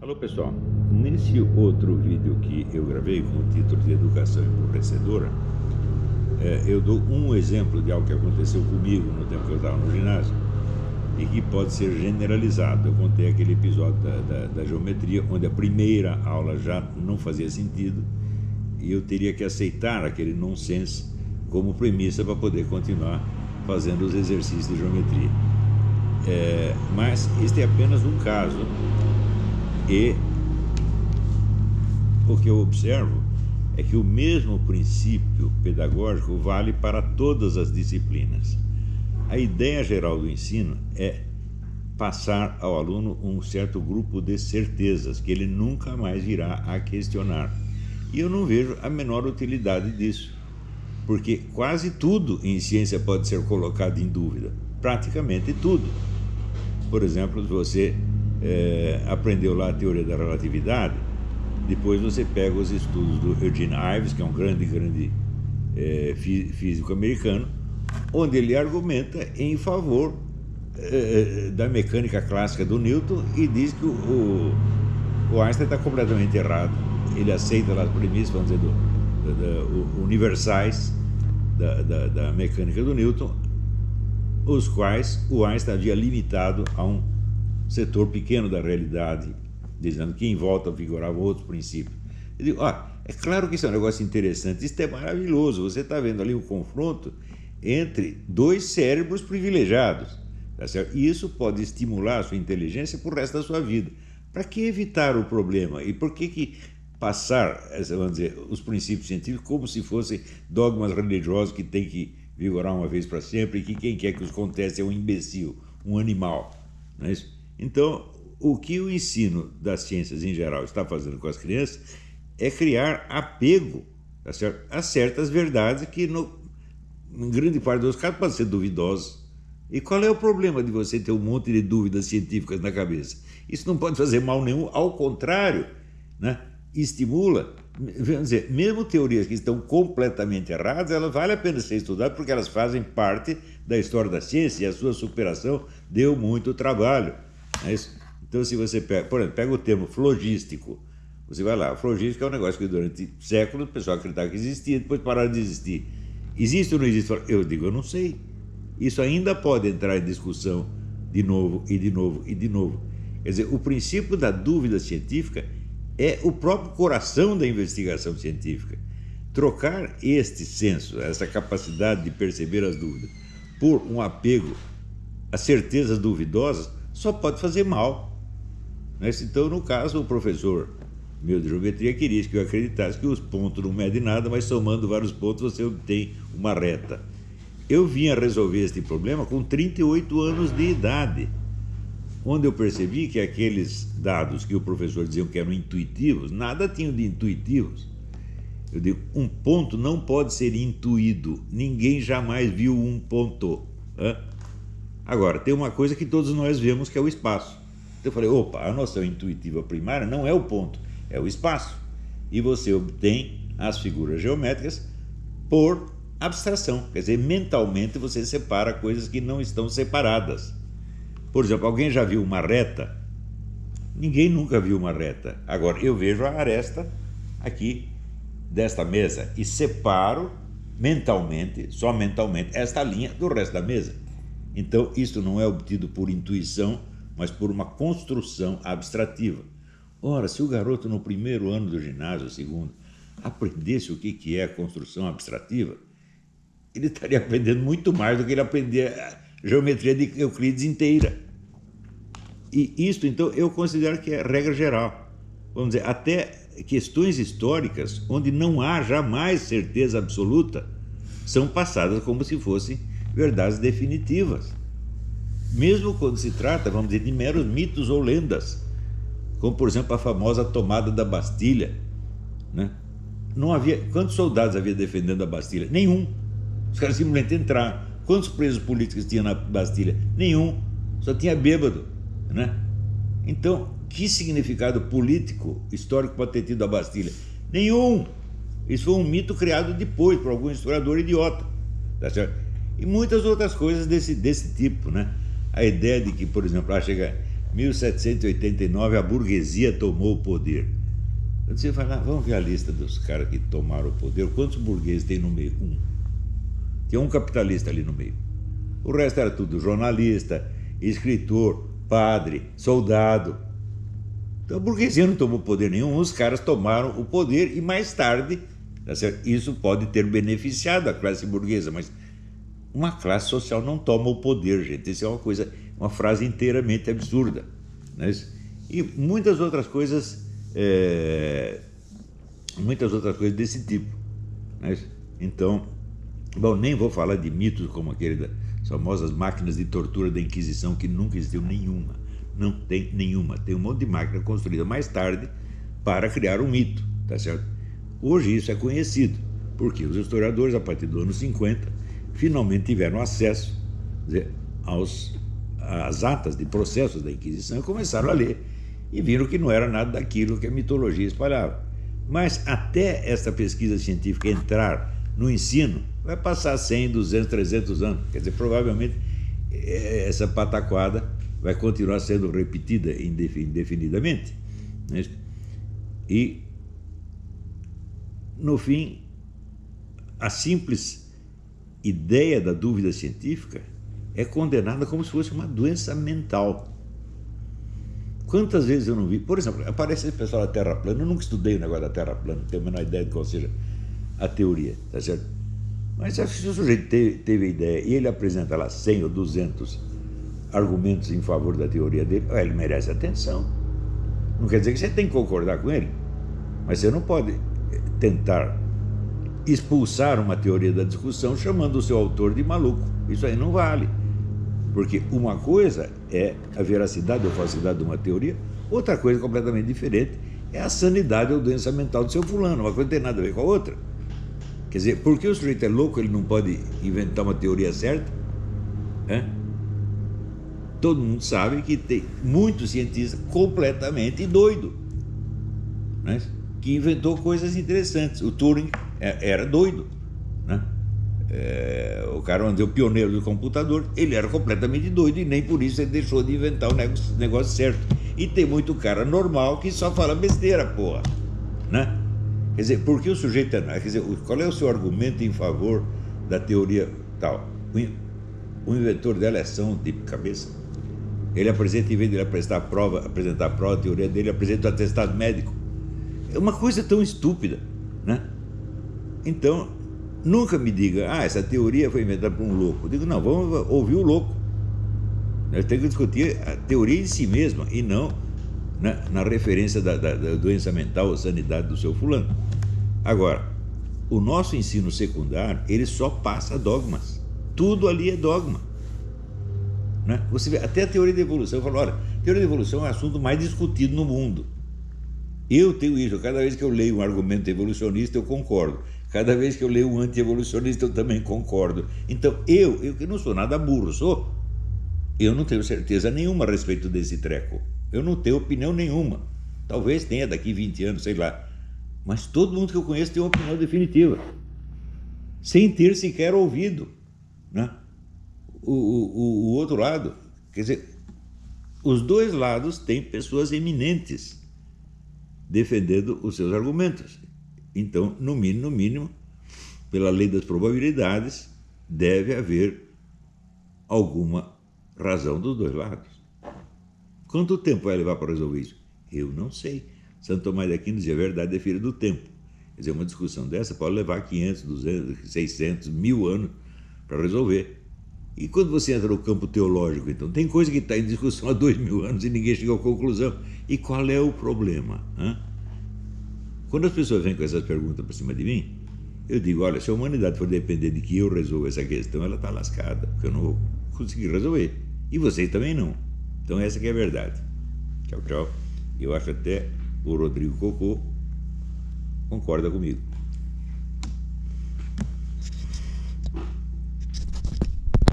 Alô pessoal, nesse outro vídeo que eu gravei com o título de Educação Emburrecedora, eu dou um exemplo de algo que aconteceu comigo no tempo que eu estava no ginásio e que pode ser generalizado. Eu contei aquele episódio da geometria, onde a primeira aula já não fazia sentido e eu teria que aceitar aquele nonsense como premissa para poder continuar fazendo os exercícios de geometria. Mas este é apenas um caso. E o que eu observo é que o mesmo princípio pedagógico vale para todas as disciplinas. A ideia geral do ensino é passar ao aluno um certo grupo de certezas que ele nunca mais virá a questionar. E eu não vejo a menor utilidade disso, porque quase tudo em ciência pode ser colocado em dúvida, praticamente tudo. Por exemplo, se você aprendeu lá a teoria da relatividade, depois você pega os estudos do Eugene Ives, que é um grande físico americano, onde ele argumenta em favor da mecânica clássica do Newton e diz que o Einstein está completamente errado. Ele aceita lá as premissas, vamos dizer, universais da mecânica do Newton, os quais o Einstein havia limitado a um setor pequeno da realidade, dizendo que em volta vigoravam outros princípios. Eu digo, é claro que isso é um negócio interessante, isso é maravilhoso, você está vendo ali um confronto entre dois cérebros privilegiados, tá certo? E isso pode estimular a sua inteligência para o resto da sua vida. Para que evitar o problema? E por que passar, vamos dizer, os princípios científicos como se fossem dogmas religiosos que tem que vigorar uma vez para sempre e que quem quer que os conteste é um imbecil, um animal, não é isso? Então, o que o ensino das ciências em geral está fazendo com as crianças é criar apego, tá certo, a certas verdades que, em grande parte dos casos, podem ser duvidosas. E qual é o problema de você ter um monte de dúvidas científicas na cabeça? Isso não pode fazer mal nenhum, ao contrário, né? Estimula, vamos dizer, mesmo teorias que estão completamente erradas, elas valem a pena ser estudadas porque elas fazem parte da história da ciência e a sua superação deu muito trabalho. É isso? Então, se você pega, por exemplo, pega o termo flogístico, você vai lá, flogística é um negócio que durante séculos o pessoal acreditava que existia, depois pararam de existir. Existe ou não existe? Eu digo, eu não sei. Isso ainda pode entrar em discussão de novo e de novo e de novo. Quer dizer, o princípio da dúvida científica é o próprio coração da investigação científica. Trocar este senso, essa capacidade de perceber as dúvidas, por um apego a certezas duvidosas, só pode fazer mal. Então, no caso, o professor meu de geometria queria que eu acreditasse que os pontos não medem nada, mas somando vários pontos você obtém uma reta. Eu vinha resolver este problema com 38 anos de idade, onde eu percebi que aqueles dados que o professor dizia que eram intuitivos, nada tinham de intuitivos. Eu digo, um ponto não pode ser intuído, ninguém jamais viu um ponto. Agora, tem uma coisa que todos nós vemos, que é o espaço. Então eu falei, a noção intuitiva primária não é o ponto, é o espaço. E você obtém as figuras geométricas por abstração, quer dizer, mentalmente você separa coisas que não estão separadas. Por exemplo, alguém já viu uma reta? Ninguém nunca viu uma reta. Agora, eu vejo a aresta aqui desta mesa e separo mentalmente, só mentalmente, esta linha do resto da mesa. Então, isso não é obtido por intuição, mas por uma construção abstrativa. Ora, se o garoto no primeiro ano do ginásio, segundo, aprendesse o que é a construção abstrativa, ele estaria aprendendo muito mais do que ele aprender a geometria de Euclides inteira. E isso, então, eu considero que é regra geral. Vamos dizer, até questões históricas, onde não há jamais certeza absoluta, são passadas como se fossem verdades definitivas. Mesmo quando se trata, vamos dizer, de meros mitos ou lendas, como, por exemplo, a famosa tomada da Bastilha, né? Não havia... Quantos soldados havia defendendo a Bastilha? Nenhum. Os caras simplesmente entraram. Quantos presos políticos tinha na Bastilha? Nenhum. Só tinha bêbado, né? Então, que significado político, histórico pode ter tido a Bastilha? Nenhum. Isso foi um mito criado depois por algum historiador idiota, tá certo? E muitas outras coisas desse tipo, né? A ideia de que, por exemplo, chega 1789, a burguesia tomou o poder. Então você vai lá, vamos ver a lista dos caras que tomaram o poder. Quantos burgueses tem no meio? Um. Tinha um capitalista ali no meio. O resto era tudo jornalista, escritor, padre, soldado. Então a burguesia não tomou poder nenhum, os caras tomaram o poder e mais tarde, tá certo? Isso pode ter beneficiado a classe burguesa, mas uma classe social não toma o poder, gente. Isso é uma coisa, uma frase inteiramente absurda, né? E muitas outras coisas desse tipo, né? Então, bom, nem vou falar de mitos como aquele das famosas máquinas de tortura da Inquisição, que nunca existiu nenhuma. Não tem nenhuma. Tem um monte de máquina construída mais tarde para criar um mito, tá certo? Hoje isso é conhecido, porque os historiadores, a partir do ano 50, finalmente tiveram acesso, quer dizer, às atas de processos da Inquisição e começaram a ler e viram que não era nada daquilo que a mitologia espalhava. Mas até essa pesquisa científica entrar no ensino, vai passar 100, 200, 300 anos. Quer dizer, provavelmente essa pataquada vai continuar sendo repetida indefinidamente, né? E, no fim, a simples ideia da dúvida científica é condenada como se fosse uma doença mental. Quantas vezes eu não vi... Por exemplo, aparece esse pessoal da Terra plana. Eu nunca estudei o negócio da Terra plana, não tenho a menor ideia de qual seja a teoria, tá certo? Mas se o sujeito teve a ideia e ele apresenta lá 100 ou 200 argumentos em favor da teoria dele, ele merece atenção. Não quer dizer que você tem que concordar com ele, mas você não pode tentar expulsar uma teoria da discussão chamando o seu autor de maluco. Isso aí não vale. Porque uma coisa é a veracidade ou falsidade de uma teoria, outra coisa completamente diferente é a sanidade ou doença mental do seu fulano. Uma coisa não tem nada a ver com a outra. Quer dizer, porque o sujeito é louco, ele não pode inventar uma teoria certa? Todo mundo sabe que tem muitos cientistas completamente doidos, né, que inventou coisas interessantes. O Turing era doido, né? O cara onde é o pioneiro do computador, ele era completamente doido e nem por isso ele deixou de inventar o negócio certo. E tem muito cara normal que só fala besteira, porra, né? Quer dizer, porque o sujeito quer dizer, qual é o seu argumento em favor da teoria tal? O inventor dela é são de cabeça. Ele apresenta, em vez de ele apresentar a prova, a teoria dele, apresenta o atestado médico. É uma coisa tão estúpida, né? Então, nunca me diga, essa teoria foi inventada por um louco. Eu digo, não, vamos ouvir o louco. Nós temos que discutir a teoria em si mesma e não na referência da doença mental ou sanidade do seu fulano. Agora, o nosso ensino secundário, ele só passa dogmas. Tudo ali é dogma, né? Você vê, até a teoria da evolução, eu falo, olha, a teoria da evolução é o assunto mais discutido no mundo. Eu tenho isso, cada vez que eu leio um argumento evolucionista, eu concordo. Cada vez que eu leio um anti-evolucionista, eu também concordo. Então, eu que não sou nada burro, eu não tenho certeza nenhuma a respeito desse treco. Eu não tenho opinião nenhuma. Talvez tenha daqui 20 anos, sei lá. Mas todo mundo que eu conheço tem uma opinião definitiva, sem ter sequer ouvido, né, o outro lado. Quer dizer, os dois lados têm pessoas eminentes defendendo os seus argumentos. Então, no mínimo, pela lei das probabilidades, deve haver alguma razão dos dois lados. Quanto tempo vai levar para resolver isso? Eu não sei. Santo Tomás de Aquino dizia, a verdade é filha do tempo. Quer dizer, uma discussão dessa pode levar 500, 200, 600, 1000 anos para resolver. E quando você entra no campo teológico, então, tem coisa que está em discussão há 2000 anos e ninguém chegou à conclusão. E qual é o problema? Quando as pessoas vêm com essas perguntas para cima de mim, eu digo, olha, se a humanidade for depender de que eu resolva essa questão, ela está lascada, porque eu não vou conseguir resolver. E vocês também não. Então essa que é a verdade. Tchau, tchau. Eu acho até o Rodrigo Cocô concorda comigo.